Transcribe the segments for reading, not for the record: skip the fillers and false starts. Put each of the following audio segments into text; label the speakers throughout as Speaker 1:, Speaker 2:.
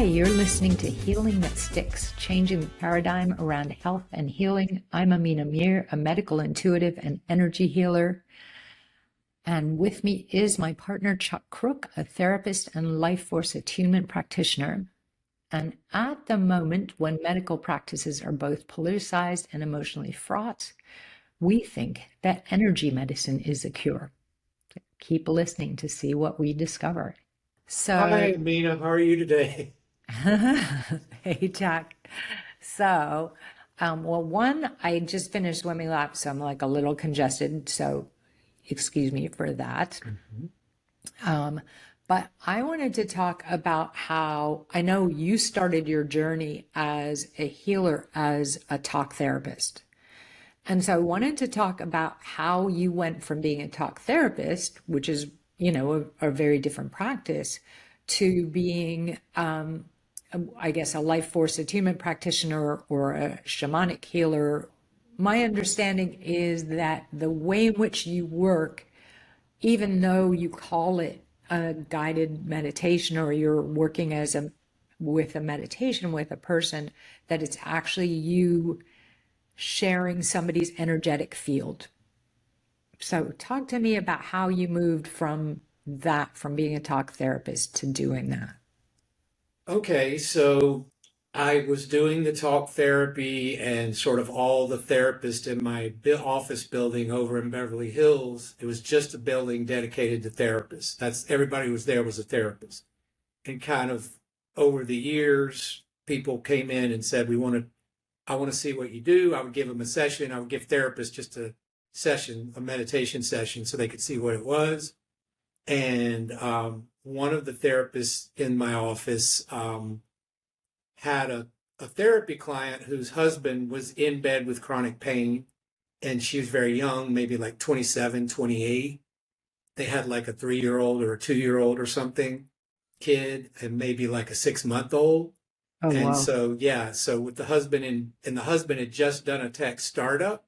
Speaker 1: Hi, you're listening to Healing That Sticks, Changing the Paradigm Around Health and Healing. I'm Amina Mir, a medical intuitive and energy healer. And with me is my partner, Chuck Crook, a therapist and life force attunement practitioner. And at the moment, when medical practices are both politicized and emotionally fraught, we think that energy medicine is a cure. Keep listening to see what we discover.
Speaker 2: Hi, Amina. How are you today?
Speaker 1: Hey, Jack. So, one, I just finished swimming lap, so I'm like a little congested. So, excuse me for that. Um, but I wanted to talk about how I know you started your journey as a healer, as a talk therapist. And so I wanted to talk about how you went from being a talk therapist, which is, a very different practice, to being, I guess, a life force attunement practitioner or a shamanic healer. My understanding is that the way in which you work, even though you call it a guided meditation or you're working with a meditation with a person, that it's actually you sharing somebody's energetic field. So talk to me about how you moved from being a talk therapist to doing that.
Speaker 2: Okay, so I was doing the talk therapy and sort of all the therapists in my office building over in Beverly Hills. It was just a building dedicated to therapists. That's everybody who was there was a therapist. And kind of over the years, people came in and said, I want to see what you do. I would give them a session. I would give therapists just a session, a meditation session, so they could see what it was. And one of the therapists in my office had a therapy client whose husband was in bed with chronic pain, and she was very young, maybe like 27, 28. They had like a 3-year-old or a 2-year-old or something kid, and maybe like a 6-month-old.
Speaker 1: Oh,
Speaker 2: And
Speaker 1: wow.
Speaker 2: so, yeah, so with the husband and the husband had just done a tech startup.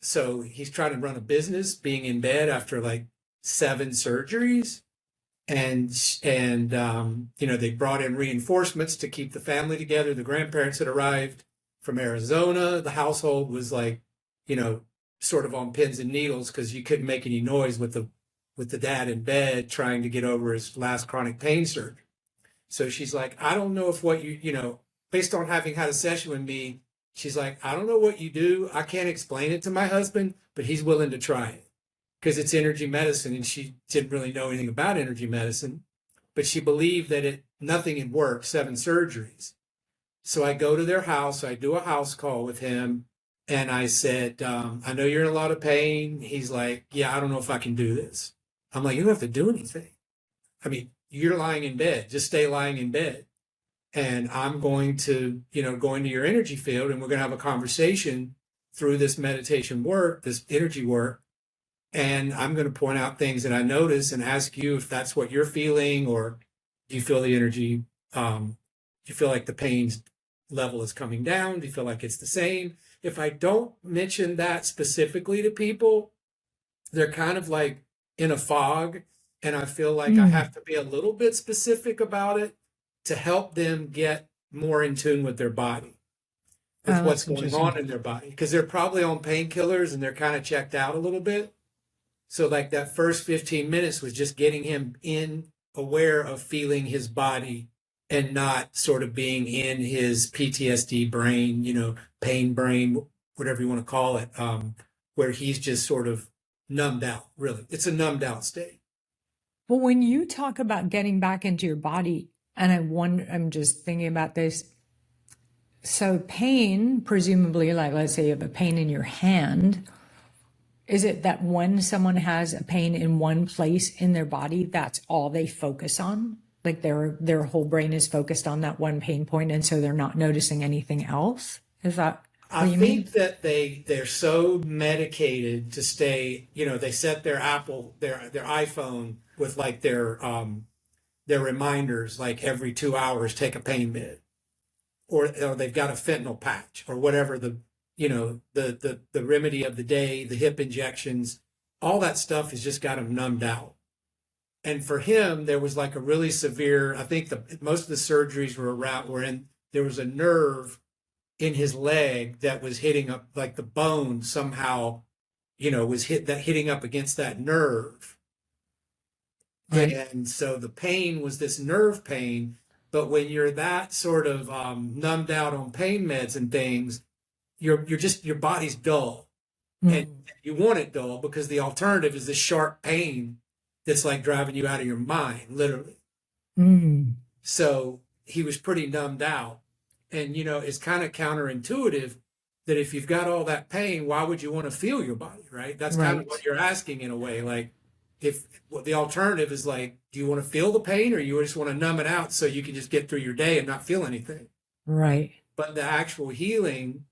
Speaker 2: So he's trying to run a business being in bed after like 7 surgeries. And they brought in reinforcements to keep the family together. The grandparents had arrived from Arizona. The household was like, you know, sort of on pins and needles because you couldn't make any noise with the dad in bed trying to get over his last chronic pain surgery. So she's like, I don't know if what based on having had a session with me, she's like, I don't know what you do. I can't explain it to my husband, but he's willing to try it because it's energy medicine. And she didn't really know anything about energy medicine, but she believed that nothing had worked, 7 surgeries. So I go to their house, I do a house call with him. And I said, I know you're in a lot of pain. He's like, yeah, I don't know if I can do this. I'm like, you don't have to do anything. I mean, you're lying in bed, just stay lying in bed. And I'm going to, go into your energy field and we're going to have a conversation through this meditation work, this energy work. And I'm going to point out things that I notice and ask you if that's what you're feeling, or do you feel the energy? Do you feel like the pain level is coming down? Do you feel like it's the same? If I don't mention that specifically to people, they're kind of like in a fog. And I feel like I
Speaker 1: Mm.
Speaker 2: have to be a little bit specific about it to help them get more in tune with their body, with
Speaker 1: Oh,
Speaker 2: what's
Speaker 1: that's
Speaker 2: going
Speaker 1: interesting.
Speaker 2: on in their body, because they're probably on painkillers and they're kind of checked out a little bit. So like that first 15 minutes was just getting him in, aware of feeling his body and not sort of being in his PTSD brain, pain brain, whatever you want to call it, where he's just sort of numbed out, really. It's a numbed out state.
Speaker 1: But when you talk about getting back into your body, and I'm just thinking about this. So pain, presumably, like let's say you have a pain in your hand, is it that when someone has a pain in one place in their body, that's all they focus on? Like their whole brain is focused on that one pain point, and so they're not noticing anything else? Is that
Speaker 2: I
Speaker 1: what you mean?
Speaker 2: think that they're so medicated to stay, they set their their iPhone with like their reminders, like every 2 hours take a pain med, or they've got a fentanyl patch or whatever the remedy of the day, the hip injections, all that stuff has just got them numbed out. And for him, there was like a really severe, I think most of the surgeries there was a nerve in his leg that was hitting up, like the bone somehow, was hitting up against that nerve.
Speaker 1: Right.
Speaker 2: And so the pain was this nerve pain. But when you're that sort of numbed out on pain meds and things, your body's dull, and
Speaker 1: Mm.
Speaker 2: you want it dull because the alternative is this sharp pain that's like driving you out of your mind, literally.
Speaker 1: Mm.
Speaker 2: So he was pretty numbed out. And, it's kind of counterintuitive that if you've got all that pain, why would you want to feel your body, right? That's kind of
Speaker 1: Right.
Speaker 2: what you're asking in a way. Like, if the alternative is like, do you want to feel the pain or you just want to numb it out so you can just get through your day and not feel anything?
Speaker 1: Right.
Speaker 2: But the actual healing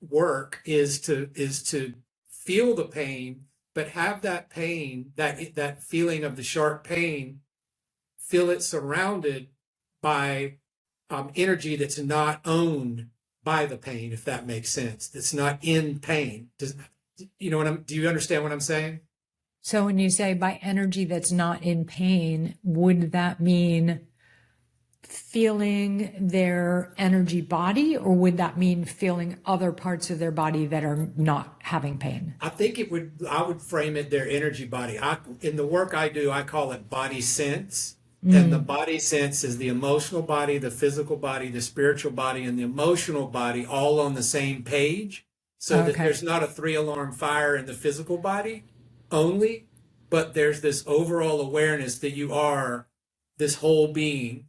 Speaker 2: work is to feel the pain, but have that pain, that feeling of the sharp pain, feel it surrounded by energy that's not owned by the pain, if that makes sense. That's not in pain. Do you understand what I'm saying?
Speaker 1: So when you say by energy that's not in pain, would that mean feeling their energy body, or would that mean feeling other parts of their body that are not having pain?
Speaker 2: I would frame it their energy body. In the work I do, I call it body sense. And the
Speaker 1: Mm.
Speaker 2: body sense is the emotional body, the physical body, the spiritual body, and the emotional body all on the same page. So that
Speaker 1: Okay.
Speaker 2: there's not a 3 alarm fire in the physical body only, but there's this overall awareness that you are this whole being,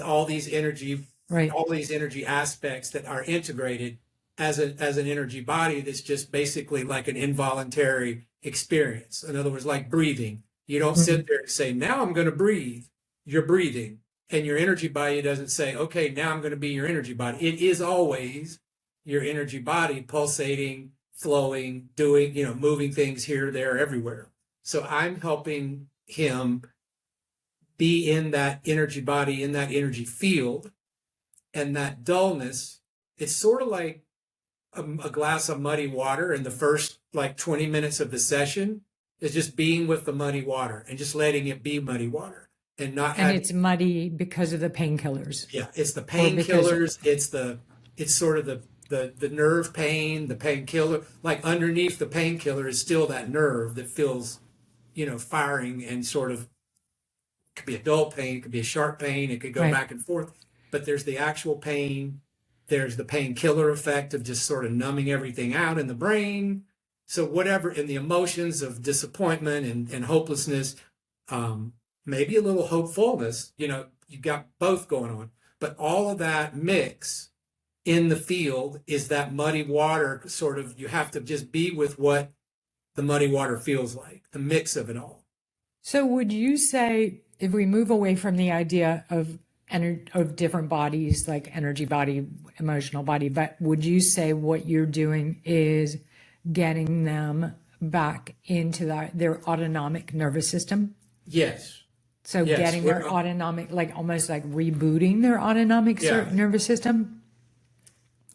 Speaker 2: all these energy,
Speaker 1: Right.
Speaker 2: all these energy aspects that are integrated as an energy body that's just basically like an involuntary experience. In other words, like breathing. You don't
Speaker 1: Mm.
Speaker 2: sit there and say, now I'm going to breathe. You're breathing. And your energy body doesn't say, okay, now I'm going to be your energy body. It is always your energy body pulsating, flowing, doing, moving things here, there, everywhere. So I'm helping him be in that energy body, in that energy field, and that dullness. It's sort of like a glass of muddy water in the first like 20 minutes of the session is just being with the muddy water and just letting it be muddy water and not
Speaker 1: And
Speaker 2: having.
Speaker 1: it's muddy because of the painkillers,
Speaker 2: Yeah, it's the
Speaker 1: or because,
Speaker 2: painkillers, it's sort of the nerve pain, the painkiller. Like underneath the painkiller is still that nerve that feels, firing, and sort of could be a dull pain, it could be a sharp pain, it could go
Speaker 1: right.
Speaker 2: back and forth. But there's the actual pain, there's the painkiller effect of just sort of numbing everything out in the brain. So whatever, in the emotions of disappointment and hopelessness, maybe a little hopefulness, you got both going on. But all of that mix in the field is that muddy water sort of, you have to just be with what the muddy water feels like, the mix of it all.
Speaker 1: So would you say, if we move away from the idea of of different bodies, like energy body, emotional body, but would you say what you're doing is getting them back into their autonomic nervous system?
Speaker 2: Yes.
Speaker 1: So
Speaker 2: Yes.
Speaker 1: getting their autonomic, like almost like rebooting their autonomic
Speaker 2: Yeah.
Speaker 1: nervous system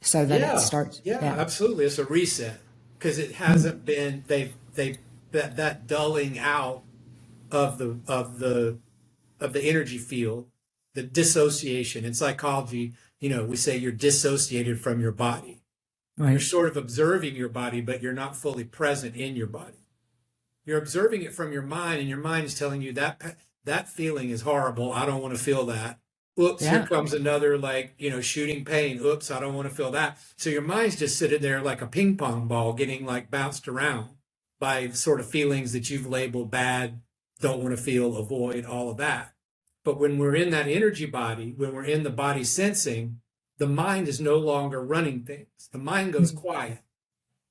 Speaker 1: so that it starts.
Speaker 2: Yeah,
Speaker 1: Yeah.
Speaker 2: absolutely. It's a reset because it hasn't been that dulling out of the energy field, the dissociation. In psychology, we say you're dissociated from your body. You're
Speaker 1: Right.
Speaker 2: sort of observing your body, but you're not fully present in your body. You're observing it from your mind, and your mind is telling you that feeling is horrible. I don't want to feel that. Oops, here
Speaker 1: Yeah.
Speaker 2: comes another shooting pain. Oops, I don't want to feel that. So your mind's just sitting there like a ping pong ball getting like bounced around by sort of feelings that you've labeled bad, don't want to feel, avoid, all of that. But when we're in that energy body, when we're in the body sensing, the mind is no longer running things. The mind goes quiet.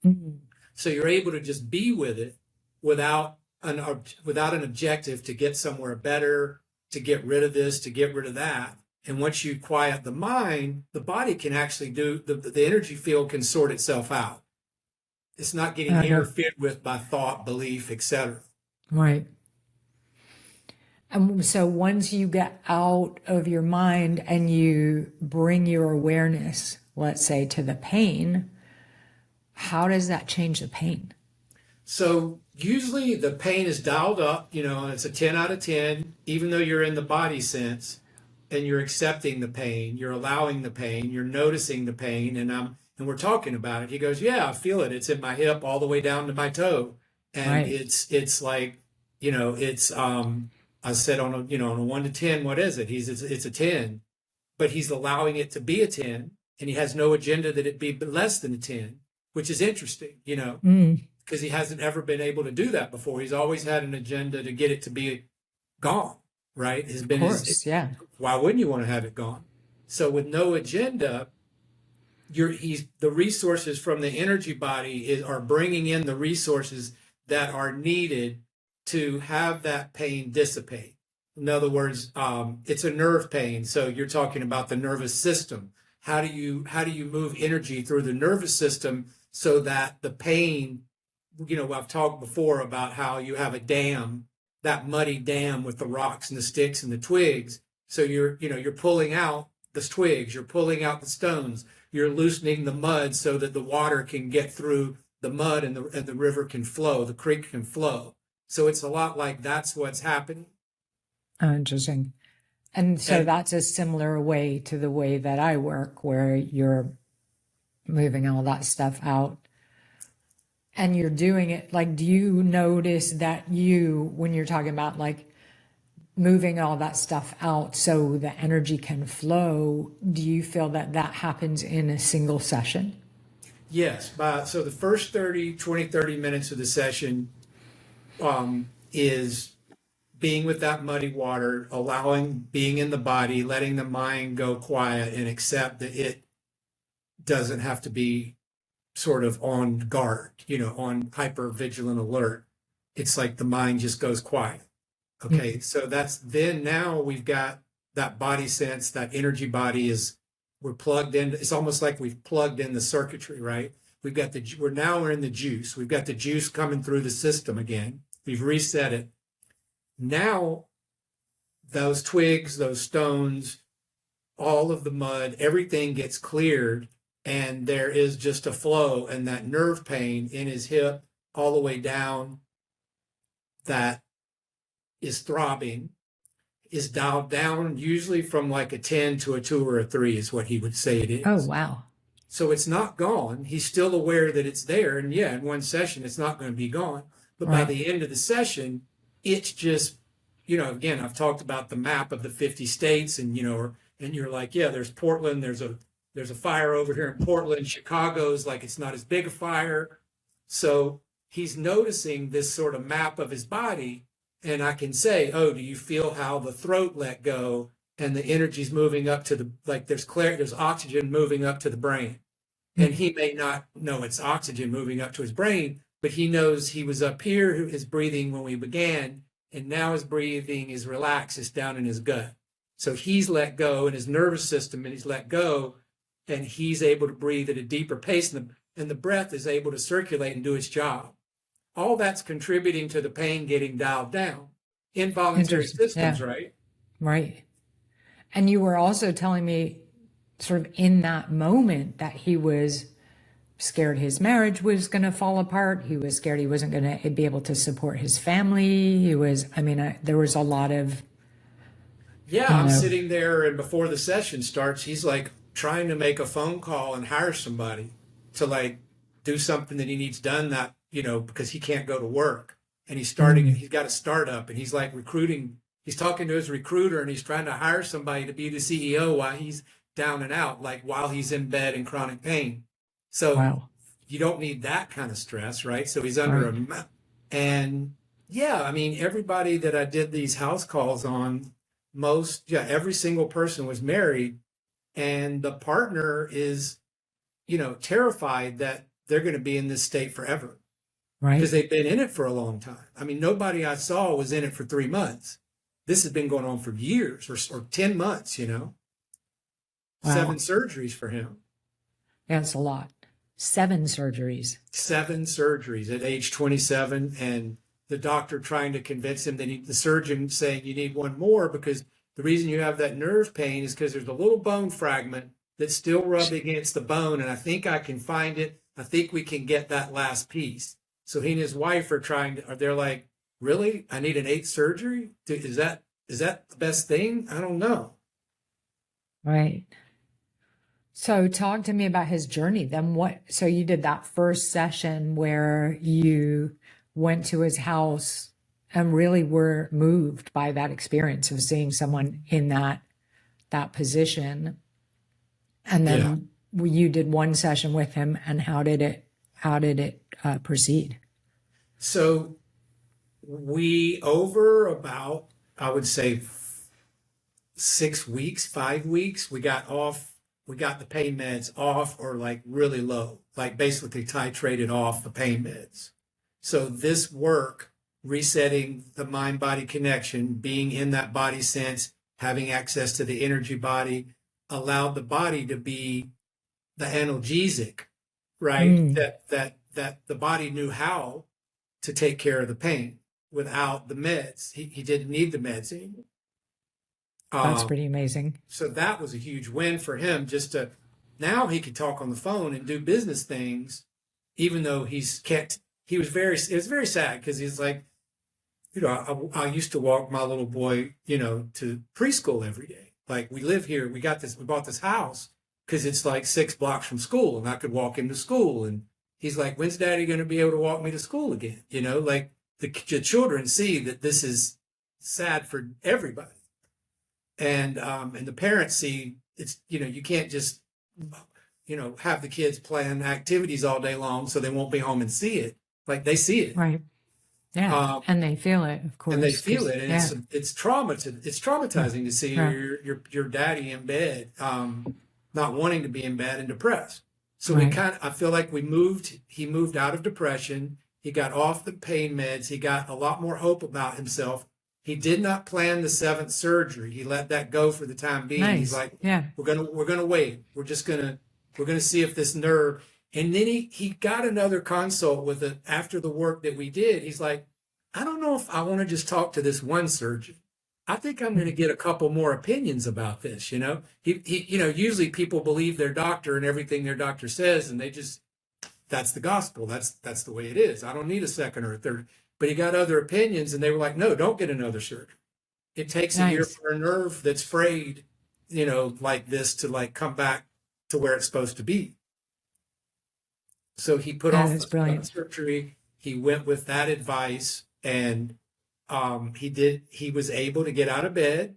Speaker 1: Mm.
Speaker 2: So you're able to just be with it without an objective to get somewhere better, to get rid of this, to get rid of that. And once you quiet the mind, the body can actually the energy field can sort itself out. It's not getting
Speaker 1: Okay.
Speaker 2: interfered with by thought, belief, etc.
Speaker 1: Right. And so once you get out of your mind and you bring your awareness, let's say, to the pain, how does that change the pain?
Speaker 2: So Usually the pain is dialed up, and it's a 10 out of 10, even though you're in the body sense and you're accepting the pain, you're allowing the pain, you're noticing the pain, and we're talking about it. He goes, "Yeah, I feel it. It's in my hip all the way down to my toe." And
Speaker 1: Right.
Speaker 2: it's like, it's I said on a 1 to 10, what is it? It's a 10, but he's allowing it to be a 10, and he has no agenda that it be less than a 10, which is interesting,
Speaker 1: Mm,
Speaker 2: because he hasn't ever been able to do that before. He's always had an agenda to get it to be gone, right? Has
Speaker 1: of
Speaker 2: been
Speaker 1: course. Yeah.
Speaker 2: why wouldn't you want to have it gone? So with no agenda, the resources from the energy body are bringing in the resources that are needed to have that pain dissipate. In other words, it's a nerve pain. So you're talking about the nervous system. How do you move energy through the nervous system so that the pain, I've talked before about how you have a dam, that muddy dam with the rocks and the sticks and the twigs. So you're pulling out the twigs, you're pulling out the stones, you're loosening the mud so that the water can get through the mud, and the river can flow, the creek can flow. So it's a lot like that's what's happening.
Speaker 1: Interesting. And so
Speaker 2: And
Speaker 1: that's a similar way to the way that I work, where you're moving all that stuff out and you're doing it. Like, do you notice that when you're talking about like moving all that stuff out so the energy can flow, do you feel that that happens in a single session?
Speaker 2: yes, so the first 30 minutes of the session is being with that muddy water, being in the body, letting the mind go quiet and accept that it doesn't have to be sort of on guard, on hyper vigilant alert. It's like the mind just goes quiet. Okay, so now we've got that body sense, that energy body we're plugged in. It's almost like we've plugged in the circuitry, right? We're in the juice. We've got the juice coming through the system again. We've reset it. Now those twigs, those stones, all of the mud, everything gets cleared, and there is just a flow, and that nerve pain in his hip all the way down that is throbbing is dialed down, usually from like a 10 to a 2 or a 3 is what he would say it
Speaker 1: Oh,
Speaker 2: is.
Speaker 1: wow.
Speaker 2: So it's not gone. He's still aware that it's there. And yeah, in one session, it's not going to be gone. But by
Speaker 1: Right.
Speaker 2: the end of the session, it's just, again, I've talked about the map of the 50 states, and, and you're like, yeah, there's Portland. There's a fire over here in Portland. Chicago's like, it's not as big a fire. So he's noticing this sort of map of his body. And I can say, oh, do you feel how the throat let go and the energy's moving up to there's oxygen moving up to the brain. And he may not know it's oxygen moving up to his brain, but he knows he was up here, his breathing when we began, and now his breathing is relaxed, it's down in his gut. So he's let go in his nervous system, and he's let go, and he's able to breathe at a deeper pace, and the breath is able to circulate and do its job. All that's contributing to the pain getting dialed down. Involuntary
Speaker 1: Interesting.
Speaker 2: systems,
Speaker 1: Yeah.
Speaker 2: right?
Speaker 1: Right. And you were also telling me sort of in that moment that he was scared his marriage was going to fall apart. He was scared he wasn't going to be able to support his family. There was a lot of,
Speaker 2: Yeah,
Speaker 1: you
Speaker 2: I'm
Speaker 1: know,
Speaker 2: sitting there, and before the session starts, he's like trying to make a phone call and hire somebody to like do something that he needs done, that, because he can't go to work. And he's got a startup, and he's like recruiting. He's talking to his recruiter, and he's trying to hire somebody to be the CEO while he's down and out, like while he's in bed in chronic pain. So
Speaker 1: wow.
Speaker 2: you don't need that kind of stress, right? So he's under
Speaker 1: Right.
Speaker 2: and yeah, I mean, everybody that I did these house calls on, every single person was married, and the partner is, terrified that they're going to be in this state forever because
Speaker 1: Right.
Speaker 2: they've been in it for a long time. I mean, nobody I saw was in it for 3 months. This has been going on for years, or 10 months,
Speaker 1: Wow.
Speaker 2: 7 surgeries for him.
Speaker 1: That's a lot. 7 surgeries.
Speaker 2: 7 surgeries at age 27, and the doctor trying to convince him that the surgeon saying you need one more, because the reason you have that nerve pain is because there's a little bone fragment that's still rubbing against the bone, and I think I can find it. I think we can get that last piece. So he and his wife are they're like, really? I need an eighth surgery? Is that the best thing? I don't know.
Speaker 1: Right. So talk to me about his journey. Then so you did that first session where you went to his house and really were moved by that experience of seeing someone in that position. And
Speaker 2: Yeah.
Speaker 1: then you did one session with him, and how did it proceed?
Speaker 2: So we, over about, I would say 6 weeks, 5 weeks, we got the pain meds off, or like really low, like basically titrated off the pain meds. So this work, resetting the mind body connection, being in that body sense, having access to the energy body, allowed the body to be the analgesic, right?
Speaker 1: Mm,
Speaker 2: That the body knew how to take care of the pain without the meds. He didn't need the meds anymore.
Speaker 1: that's
Speaker 2: Um,
Speaker 1: pretty amazing.
Speaker 2: so that was a huge win for him. Now he could talk on the phone and do business things, even though he's can't. He was it was very sad, because he's like, I used to walk my little boy, to preschool every day. Like, we live here, we bought this house because it's like 6 blocks from school, and I could walk him to school. And he's like, when's daddy going to be able to walk me to school again? Like the children see that this is sad for everybody. And the parents see it's, you can't just, have the kids plan activities all day long so they won't be home and see it. Like, they see it.
Speaker 1: Right. Yeah.
Speaker 2: Um,
Speaker 1: And they feel it, of
Speaker 2: and they
Speaker 1: course.
Speaker 2: feel it, and
Speaker 1: Yeah.
Speaker 2: it's traumatizing to see
Speaker 1: Yeah.
Speaker 2: your daddy in bed, not wanting to be in bed and depressed. So
Speaker 1: Right.
Speaker 2: I feel like he moved out of depression. He got off the pain meds. He got a lot more hope about himself. He did not plan the seventh surgery. He let that go for the time being. He's
Speaker 1: Nice.
Speaker 2: like,
Speaker 1: Yeah.
Speaker 2: we're gonna wait. We're gonna see if this nerve. And then he got another consult with it after the work that we did. He's like, I don't know if I want to just talk to this one surgeon. I think I'm going to get a couple more opinions about this. Usually people believe their doctor and everything their doctor says, and that's the gospel. That's the way it is. I don't need a second or a third. But he got other opinions, and they were like, no, don't get another surgery. It takes a year
Speaker 1: Nice.
Speaker 2: for a nerve that's frayed, like this, to like come back to where it's supposed to be. So he put
Speaker 1: That
Speaker 2: off
Speaker 1: is
Speaker 2: the
Speaker 1: brilliant.
Speaker 2: surgery. He went with that advice, and he was able to get out of bed.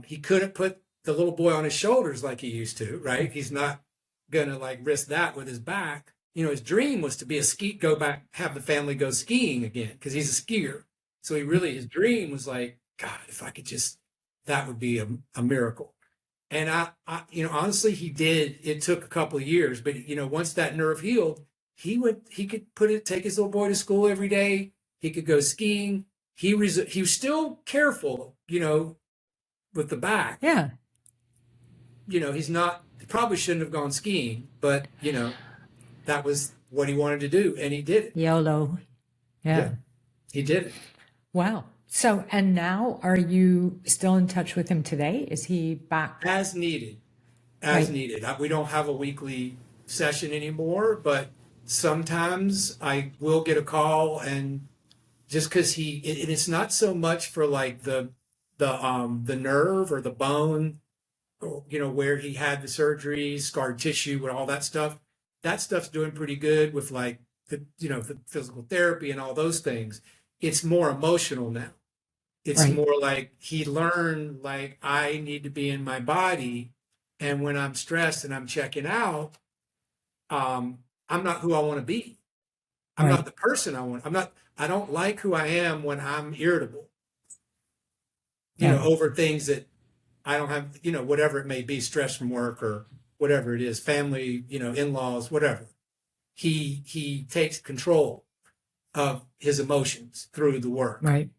Speaker 2: He couldn't put the little boy on his shoulders like he used to, right? He's not gonna like risk that with his back. His dream was to be go back, have the family go skiing again, because he's a skier. So his dream was like, God, if I could that would be a miracle. And honestly, he did. It took a couple of years, but once that nerve healed, he could take his little boy to school every day. He could go skiing. He was still careful, with the back.
Speaker 1: Yeah.
Speaker 2: He's not, he probably shouldn't have gone skiing, but that was what he wanted to do, and he did it.
Speaker 1: YOLO. Yeah.
Speaker 2: Yeah, he did it.
Speaker 1: Wow. So, and now are you still in touch with him today? Is he back?
Speaker 2: As needed.
Speaker 1: Right.
Speaker 2: We don't have a weekly session anymore, but sometimes I will get a call, and just because it's not so much for like the nerve or the bone, or, where he had the surgery, scar tissue, and all that stuff. That stuff's doing pretty good with like the physical therapy and all those things. It's more emotional now. It's
Speaker 1: Right.
Speaker 2: more like he learned, like, I need to be in my body, and when I'm stressed and I'm checking out, I'm not who I want to be. I'm
Speaker 1: Right.
Speaker 2: not the person I want. I don't like who I am when I'm irritable,
Speaker 1: Yeah.
Speaker 2: over things that I don't have, whatever it may be, stress from work or whatever it is, family, in-laws, whatever. He takes control of his emotions through the work.
Speaker 1: Right.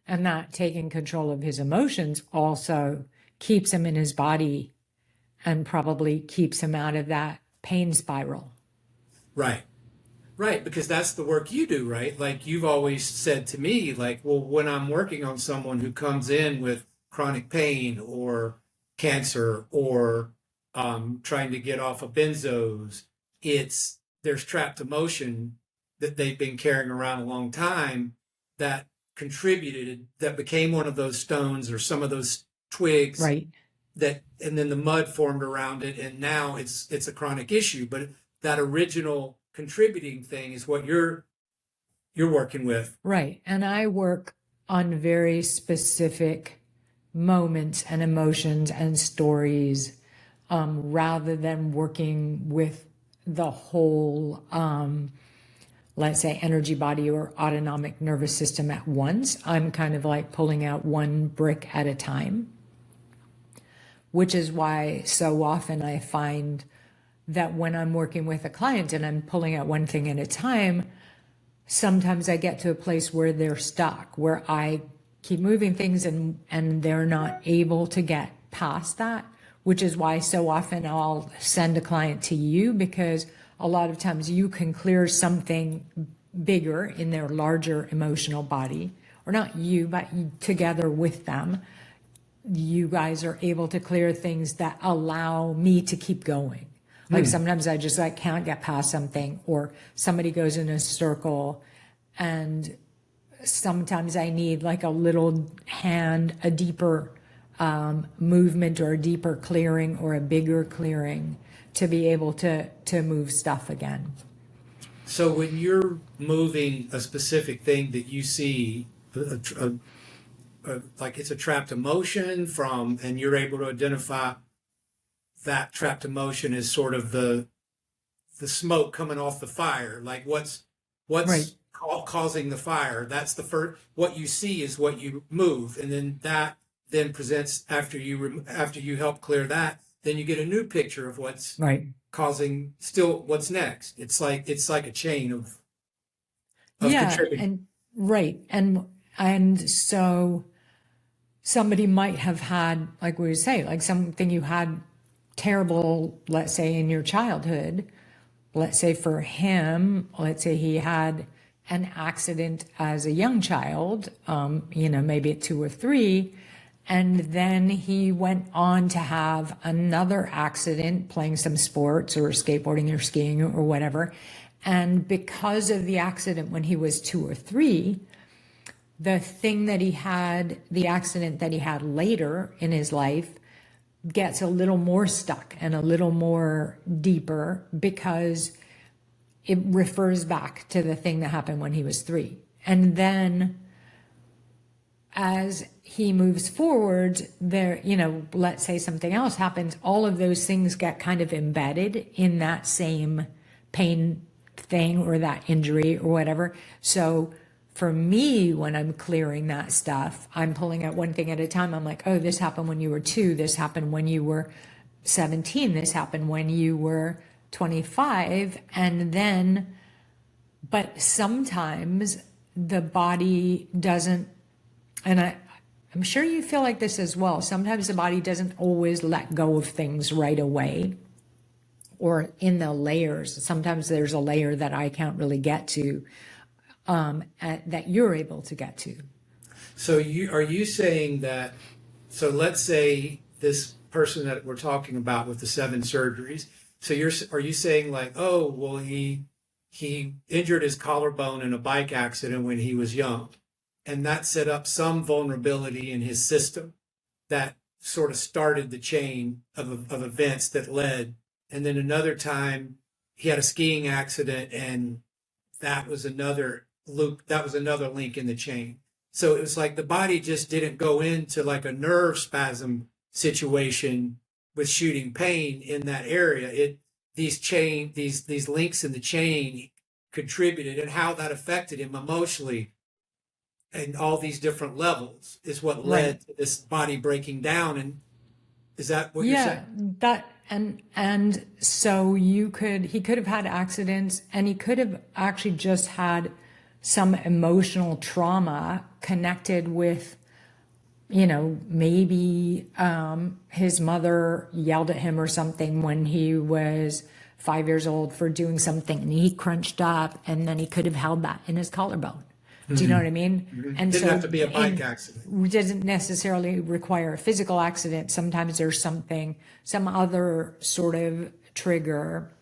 Speaker 1: And that taking control of his emotions also keeps him in his body and probably keeps him out of that pain spiral.
Speaker 2: Right. Right, because that's the work you do, right? Like, you've always said to me, like, well, when I'm working on someone who comes in with chronic pain or cancer or trying to get off of benzos, there's trapped emotion that they've been carrying around a long time that contributed, that became one of those stones or some of those twigs
Speaker 1: Right.
Speaker 2: that, and then the mud formed around it, and now it's a chronic issue. But that original contributing thing is what you're working with.
Speaker 1: Right. And I work on very specific moments and emotions and stories, rather than working with the whole, let's say, energy, body, or autonomic nervous system at once. I'm kind of like pulling out one brick at a time, which is why so often I find that when I'm working with a client and I'm pulling out one thing at a time, sometimes I get to a place where they're stuck, where I keep moving things and they're not able to get past that, which is why so often I'll send a client to you, because a lot of times you can clear something bigger in their larger emotional body, or not you, but together with them. You guys are able to clear things that allow me to keep going. Like sometimes I just like can't get past something, or somebody goes in a circle, and sometimes I need like a little hand, a deeper movement, or a deeper clearing, or a bigger clearing to be able to move stuff again.
Speaker 2: So when you're moving a specific thing that you see, like it's a trapped emotion from, and you're able to identify that trapped emotion as sort of the smoke coming off the fire, like what's
Speaker 1: Right.
Speaker 2: causing the fire. That's the first. What you see is what you move, and then that then presents after you help clear that. Then you get a new picture of what's
Speaker 1: Right.
Speaker 2: causing still what's next. It's like a chain of
Speaker 1: Yeah.
Speaker 2: contributing.
Speaker 1: And right. And so somebody might have had, like we would say, like something you had terrible, let's say in your childhood. Let's say for him, let's say he had an accident as a young child, maybe at 2 or 3, and then he went on to have another accident playing some sports or skateboarding or skiing or whatever. And because of the accident when he was 2 or 3, the accident that he had later in his life gets a little more stuck and a little more deeper, because it refers back to the thing that happened when he was 3. And then as he moves forward, let's say something else happens, all of those things get kind of embedded in that same pain thing or that injury or whatever. So for me, when I'm clearing that stuff, I'm pulling out one thing at a time. I'm like, oh, this happened when you were 2. This happened when you were 17. This happened when you were 25. And then, but sometimes the body doesn't, and I'm sure you feel like this as well. Sometimes the body doesn't always let go of things right away, or in the layers. Sometimes there's a layer that I can't really get to, that you're able to get to.
Speaker 2: So are you saying that? So let's say this person that we're talking about with the 7 surgeries. So are you saying like, oh, well, he injured his collarbone in a bike accident when he was young, and that set up some vulnerability in his system that sort of started the chain of events that led. And then another time he had a skiing accident, and that was another loop. That was another link in the chain. So it was like the body just didn't go into like a nerve spasm situation with shooting pain in that area. These links in the chain contributed, and how that affected him emotionally and all these different levels is what led to this body breaking down. And is that what you're saying?
Speaker 1: That and so he could have had accidents, and he could have actually just had some emotional trauma connected with, maybe his mother yelled at him or something when he was 5 years old for doing something, and he crunched up, and then he could have held that in his collarbone. Do you know what I mean?
Speaker 2: Mm-hmm.
Speaker 1: And
Speaker 2: Didn't
Speaker 1: so
Speaker 2: have to be a bike accident.
Speaker 1: it doesn't necessarily require a physical accident. Sometimes there's some other sort of trigger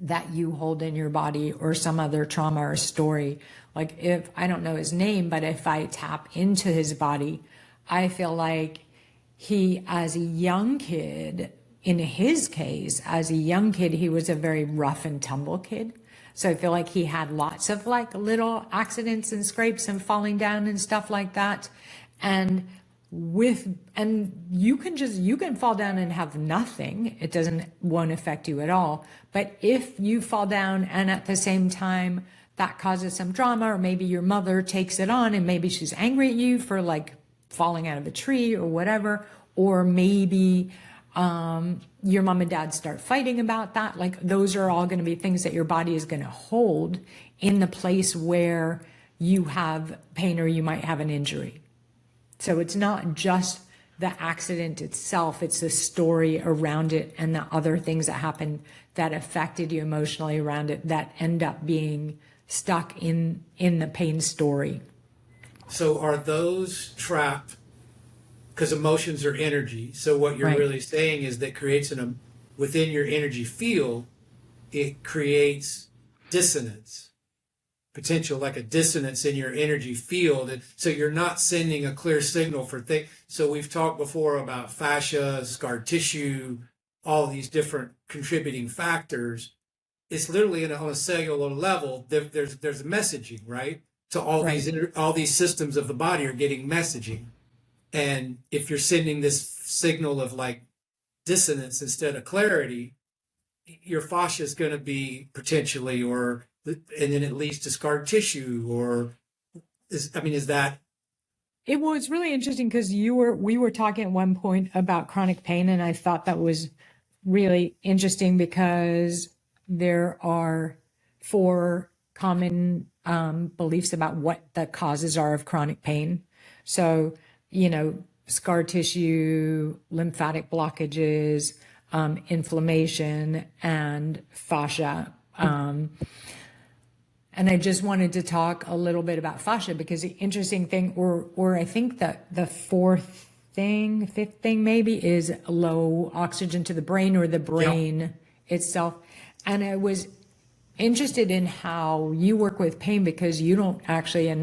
Speaker 1: that you hold in your body or some other trauma or story. Like if I don't know his name, but if I tap into his body, I feel like he, as a young kid, in his case, as a young kid, he was a very rough and tumble kid. So I feel like he had lots of like little accidents and scrapes and falling down and stuff like that. And you can fall down and have nothing. It won't affect you at all. But if you fall down and at the same time that causes some drama, or maybe your mother takes it on and maybe she's angry at you for like falling out of a tree or whatever, or maybe your mom and dad start fighting about that. Like those are all going to be things that your body is going to hold in the place where you have pain or you might have an injury. So it's not just the accident itself, it's the story around it and the other things that happened that affected you emotionally around it that end up being stuck in the pain story.
Speaker 2: So are those trapped? Because emotions are energy. So what you're
Speaker 1: Right.
Speaker 2: really saying is that creates within your energy field, it creates dissonance, potential, like a dissonance in your energy field. And so you're not sending a clear signal for things. So we've talked before about fascia, scar tissue, all these different contributing factors. It's literally on a cellular level, there's a messaging, right? To all
Speaker 1: Right.
Speaker 2: all these systems of the body are getting messaging. And if you're sending this signal of like dissonance instead of clarity, your fascia is going to be potentially, and then it leads to scar tissue, or is that?
Speaker 1: It was really interesting because we were talking at one point about chronic pain, and I thought that was really interesting because there are 4 common beliefs about what the causes are of chronic pain. So, scar tissue, lymphatic blockages, inflammation, and fascia. And I just wanted to talk a little bit about fascia because the interesting thing, or I think that the fifth thing maybe, is low oxygen to the brain or the brain itself. And I was interested in how you work with pain because you don't actually,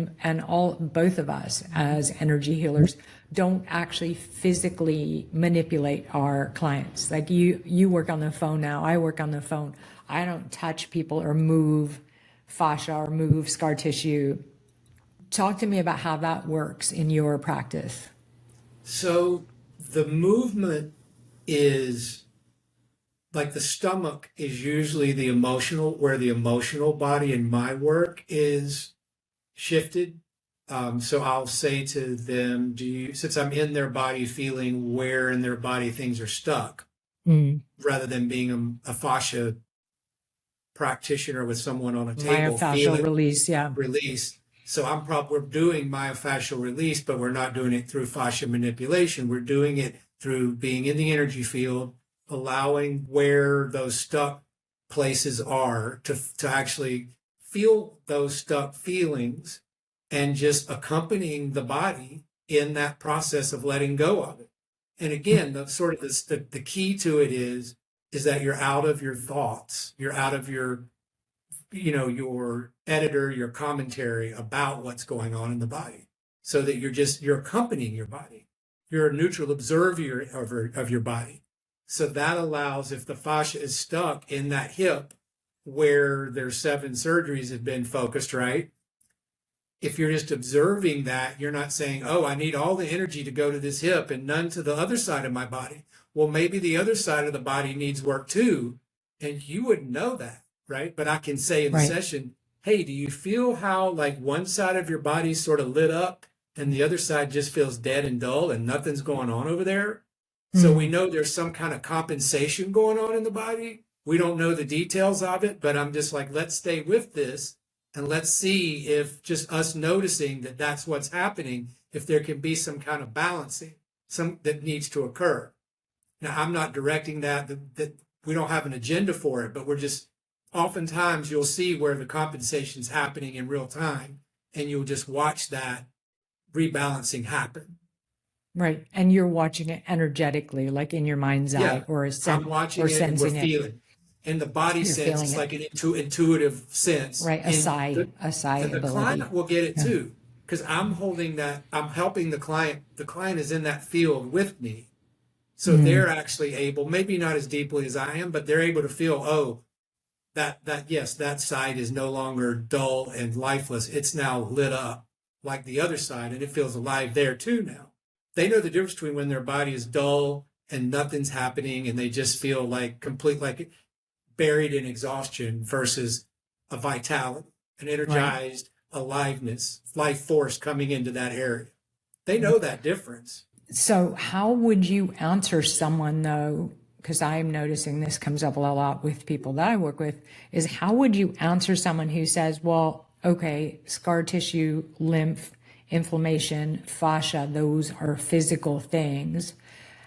Speaker 1: both of us as energy healers don't actually physically manipulate our clients. Like you work on the phone now, I work on the phone. I don't touch people or move fascia or move scar tissue. Talk to me about how that works in your practice.
Speaker 2: So the movement is like the stomach is usually where the emotional body in my work is shifted. So I'll say to them, since I'm in their body, feeling where in their body things are stuck, rather than being a fascia practitioner with someone on a table,
Speaker 1: Myofascial release,
Speaker 2: release. So we're doing myofascial release, but we're not doing it through fascia manipulation. We're doing it through being in the energy field, allowing where those stuck places are to actually feel those stuck feelings and just accompanying the body in that process of letting go of it. And again, the key to it is that you're out of your thoughts. You're out of your editor, your commentary about what's going on in the body, so that you're accompanying your body. You're a neutral observer of your body. So that allows, if the fascia is stuck in that hip where there's 7 surgeries have been focused, right? If you're just observing that, you're not saying, oh, I need all the energy to go to this hip and none to the other side of my body. Well, maybe the other side of the body needs work too. And you wouldn't know that, right? But I can say in the session, hey, do you feel how like one side of your body sort of lit up and the other side just feels dead and dull and nothing's going on over there? So we know there's some kind of compensation going on in the body. We don't know the details of it, but I'm just like, let's stay with this and let's see if just us noticing that that's what's happening, if there can be some kind of balancing, that needs to occur. Now, I'm not directing that we don't have an agenda for it, but we're just, oftentimes you'll see where the compensation's happening in real time, and you'll just watch that rebalancing happen.
Speaker 1: Right. And you're watching it energetically, like in your mind's eye, or
Speaker 2: I'm watching
Speaker 1: or
Speaker 2: it and we're
Speaker 1: sensing it.
Speaker 2: feeling. and the body
Speaker 1: You're
Speaker 2: sense
Speaker 1: feeling
Speaker 2: is
Speaker 1: it.
Speaker 2: like an intuitive sense.
Speaker 1: Right, a
Speaker 2: And
Speaker 1: sigh
Speaker 2: and the
Speaker 1: ability.
Speaker 2: client will get it
Speaker 1: Yeah.
Speaker 2: too, because I'm holding that, I'm helping the client. The client is in that field with me. So they're actually able, maybe not as deeply as I am, but they're able to feel, oh, yes, that side is no longer dull and lifeless. It's now lit up like the other side, and it feels alive there too now. They know the difference between when their body is dull and nothing's happening and they just feel like complete, like buried in exhaustion versus a vitality, an energized aliveness, life force coming into that area. They know that difference.
Speaker 1: So how would you answer someone though, because I'm noticing this comes up a lot with people that I work with, is how would you answer someone who says, well, okay, scar tissue, lymph, inflammation, fascia, those are physical things.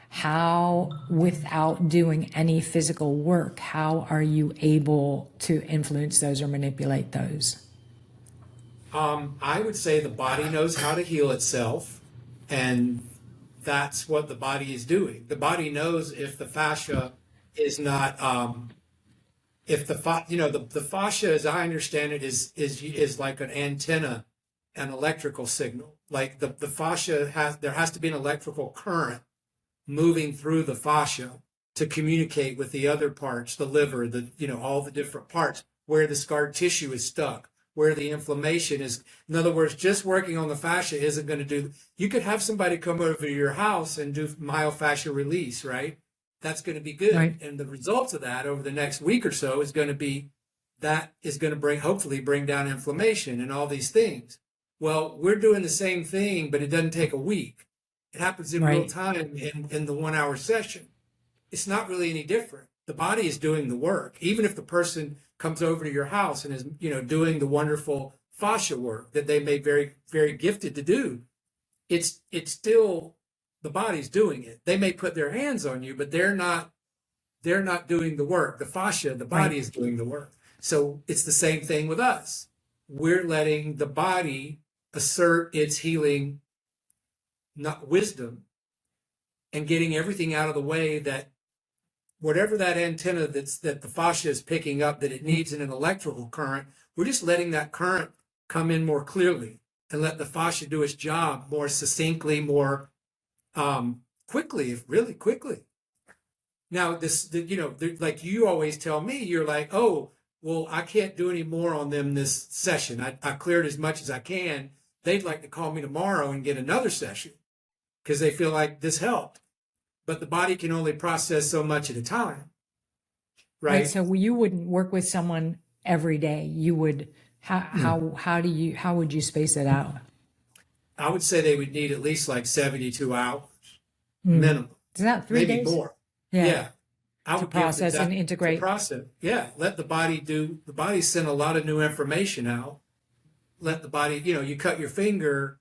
Speaker 1: How, without doing any physical work, how are you able to influence those or manipulate those?
Speaker 2: I would say the body knows how to heal itself, and that's what the body is doing. The body knows if the fascia is not, if the fascia, as I understand it, is like an antenna, an electrical signal. Like the fascia there has to be an electrical current moving through the fascia to communicate with the other parts, the liver, all the different parts where the scar tissue is stuck, where the inflammation is. In other words, just working on the fascia isn't going to do. You could have somebody come over to your house and do myofascial release, right? That's going to be good.
Speaker 1: Right.
Speaker 2: And the results of that over the next week or so is going to be, that is going to hopefully bring down inflammation and all these things. Well, we're doing the same thing, but it doesn't take a week. It happens in real time in the 1 hour session. It's not really any different. The body is doing the work. Even if the person comes over to your house and is, doing the wonderful fascia work that they may be very, very gifted to do, it's still the body's doing it. They may put their hands on you, but they're not doing the work. The fascia, the body is doing the work. So it's the same thing with us. We're letting the body assert its healing, not wisdom, and getting everything out of the way, that whatever that antenna that the fascia is picking up that it needs in an electrical current, we're just letting that current come in more clearly and let the fascia do its job more succinctly, more quickly, really quickly. Now, like you always tell me, you're like, oh, well, I can't do any more on them this session. I cleared as much as I can. They'd like to call me tomorrow and get another session because they feel like this helped. But the body can only process so much at a time, right?
Speaker 1: So you wouldn't work with someone every day. You would, how would you space it out?
Speaker 2: I would say they would need at least like 72 hours minimum.
Speaker 1: Is that 3
Speaker 2: Maybe
Speaker 1: days?
Speaker 2: more.
Speaker 1: Yeah.
Speaker 2: Yeah. I
Speaker 1: To
Speaker 2: would give
Speaker 1: process and integrate.
Speaker 2: to process. Yeah. Let the body the body send a lot of new information out. Let the body, you cut your finger,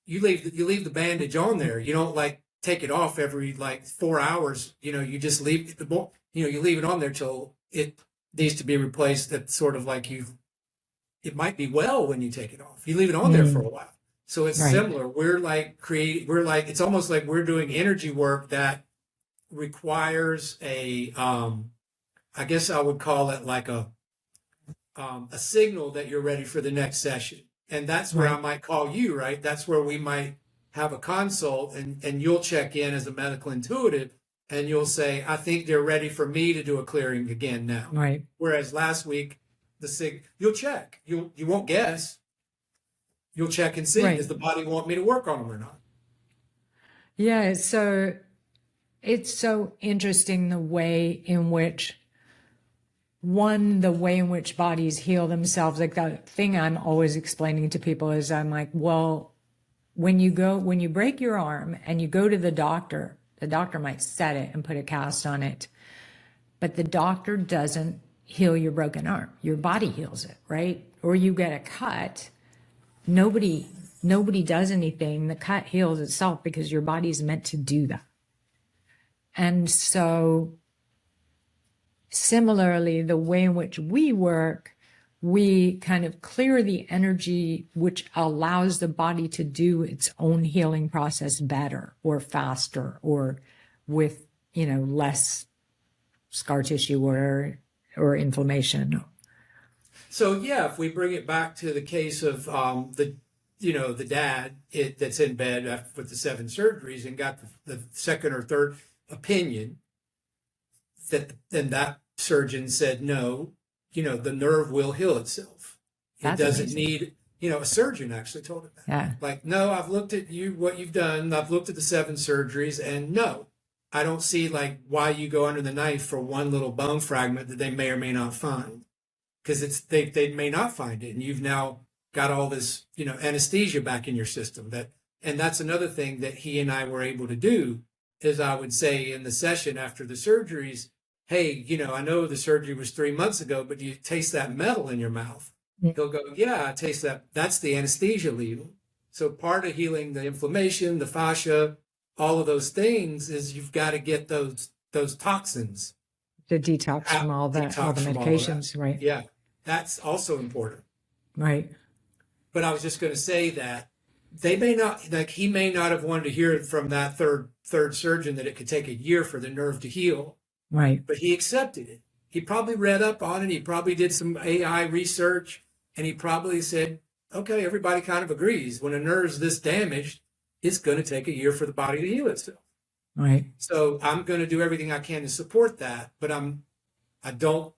Speaker 2: you leave the bandage on there. You don't like take it off every like 4 hours. You just leave you leave it on there till it needs to be replaced. That's sort of like it might be well when you take it off. You leave it on there for a while. So it's similar. We're like it's almost like we're doing energy work that requires I guess I would call it like a signal that you're ready for the next session. And that's where I might call you, right? That's where we might have a consult, and you'll check in as a medical intuitive and you'll say, I think they're ready for me to do a clearing again now.
Speaker 1: Right.
Speaker 2: Whereas last week, you'll check. You won't guess. You'll check and see, does the body want me to work on them or not?
Speaker 1: Yeah. So it's so interesting the way in which bodies heal themselves. Like the thing I'm always explaining to people is I'm like, well, when you break your arm and you go to the doctor might set it and put a cast on it, but the doctor doesn't heal your broken arm. Your body heals it, right? Or you get a cut. Nobody does anything. The cut heals itself because your body's meant to do that. And so similarly, the way in which we work, we kind of clear the energy, which allows the body to do its own healing process better or faster or with, less scar tissue or or inflammation.
Speaker 2: So yeah, if we bring it back to the case of the dad that's in bed with the 7 surgeries and got the second or third opinion, then that surgeon said no, the nerve will heal itself.
Speaker 1: That's
Speaker 2: It doesn't
Speaker 1: amazing.
Speaker 2: need, a surgeon actually told him that.
Speaker 1: Yeah.
Speaker 2: Like, no, I've looked at what you've done. I've looked at the 7 surgeries, and no, I don't see like why you go under the knife for one little bone fragment that they may or may not find, because they may not find it, and you've now got all this anesthesia back in your system. And that's another thing that he and I were able to do is I would say in the session after the surgeries, hey, I know the surgery was 3 months ago, but do you taste that metal in your mouth? He'll go, yeah, I taste that. That's the anesthesia leaving. So part of healing the inflammation, the fascia, all of those things is you've got to get those toxins.
Speaker 1: The detox from all the medications, right?
Speaker 2: Yeah, that's also important.
Speaker 1: Right.
Speaker 2: But I was just going to say that they may not, like he may not have wanted to hear from that third surgeon that it could take a year for the nerve to heal.
Speaker 1: Right.
Speaker 2: But he accepted it. He probably read up on it. He probably did some AI research, and he probably said, okay, everybody kind of agrees. When a nerve's this damaged, it's going to take a year for the body to heal itself.
Speaker 1: Right.
Speaker 2: So I'm going to do everything I can to support that, but I don't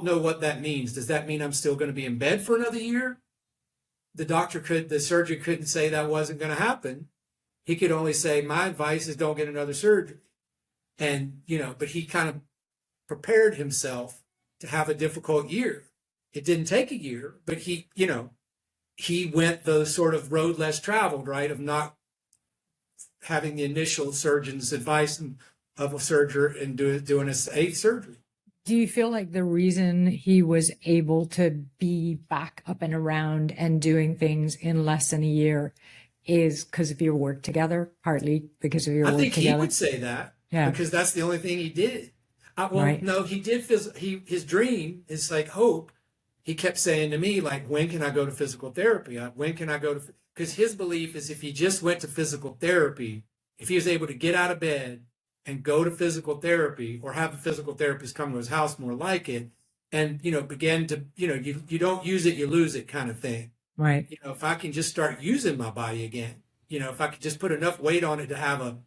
Speaker 2: know what that means. Does that mean I'm still going to be in bed for another year? The surgeon couldn't say that wasn't going to happen. He could only say, my advice is don't get another surgery. And, but he kind of prepared himself to have a difficult year. It didn't take a year, but he went the sort of road less traveled, right? Of not having the initial surgeon's advice of a surgery and doing a 8th surgery.
Speaker 1: Do you feel like the reason he was able to be back up and around and doing things in less than a year is because of your work together, partly because of your work together?
Speaker 2: I think he would say that, because that's the only thing he did. No, he did. His dream is like hope. He kept saying to me, like, when can I go to physical therapy? When can I go to, because his belief is if he just went to physical therapy, if he was able to get out of bed and go to physical therapy or have a physical therapist come to his house, more like it, and, begin to, you don't use it, you lose it kind of thing.
Speaker 1: Right.
Speaker 2: If I can just start using my body again, if I could just put enough weight on it to have a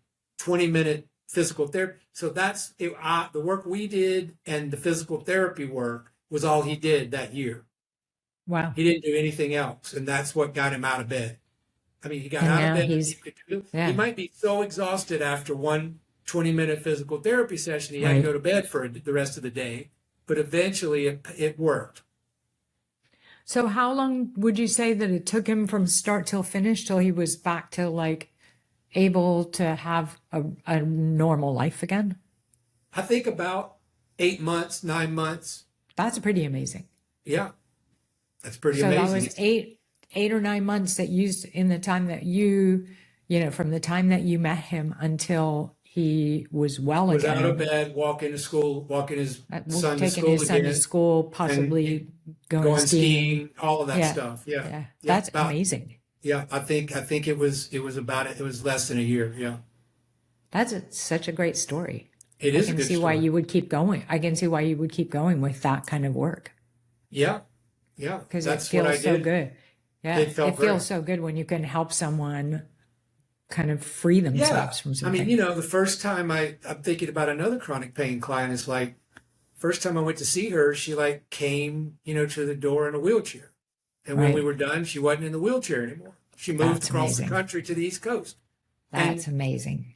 Speaker 2: 20-minute physical therapy. So that's it. The work we did and the physical therapy work was all he did that year.
Speaker 1: Wow.
Speaker 2: He didn't do anything else. And that's what got him out of bed. I mean, he got out of bed. He might be so exhausted after one 20-minute physical therapy session, he had to go to bed for the rest of the day. But eventually it worked.
Speaker 1: So how long would you say that it took him from start till finish till he was back to like able to have a normal life again?
Speaker 2: I think about 8 months, 9 months.
Speaker 1: That's pretty amazing.
Speaker 2: Yeah, that's pretty amazing.
Speaker 1: So that was 8 or 9 months that used in the time that from the time that you met him until he was well
Speaker 2: was
Speaker 1: again.
Speaker 2: Out of bed, walking to school, walking his son to
Speaker 1: taking
Speaker 2: school
Speaker 1: his son
Speaker 2: again,
Speaker 1: to school, possibly going
Speaker 2: skiing, all of that stuff. Yeah.
Speaker 1: That's amazing.
Speaker 2: Yeah, I think it was less than a year. Yeah.
Speaker 1: That's such a great story.
Speaker 2: It is a good story. I can
Speaker 1: see why you would keep going. I can see why you would keep going with that kind of work.
Speaker 2: Yeah. Yeah.
Speaker 1: Because it feels so good. Yeah.
Speaker 2: It
Speaker 1: feels so good when you can help someone kind of free themselves from something.
Speaker 2: I mean, the first time I'm thinking about another chronic pain client is like, first time I went to see her, she like came, to the door in a wheelchair. And when we were done, she wasn't in the wheelchair anymore. She moved across the country to the East Coast.
Speaker 1: That's amazing.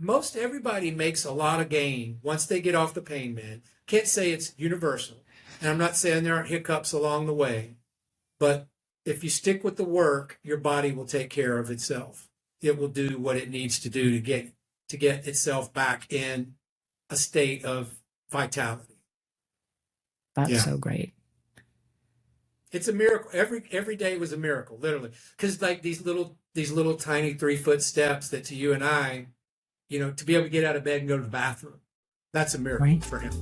Speaker 2: Most everybody makes a lot of gain once they get off the pain med. Can't say it's universal. And I'm not saying there aren't hiccups along the way. But if you stick with the work, your body will take care of itself. It will do what it needs to do to get itself back in a state of vitality.
Speaker 1: That's so great.
Speaker 2: It's a miracle. Every day was a miracle, literally. Because like these little tiny 3-foot steps that to you and I, to be able to get out of bed and go to the bathroom, that's a miracle for him,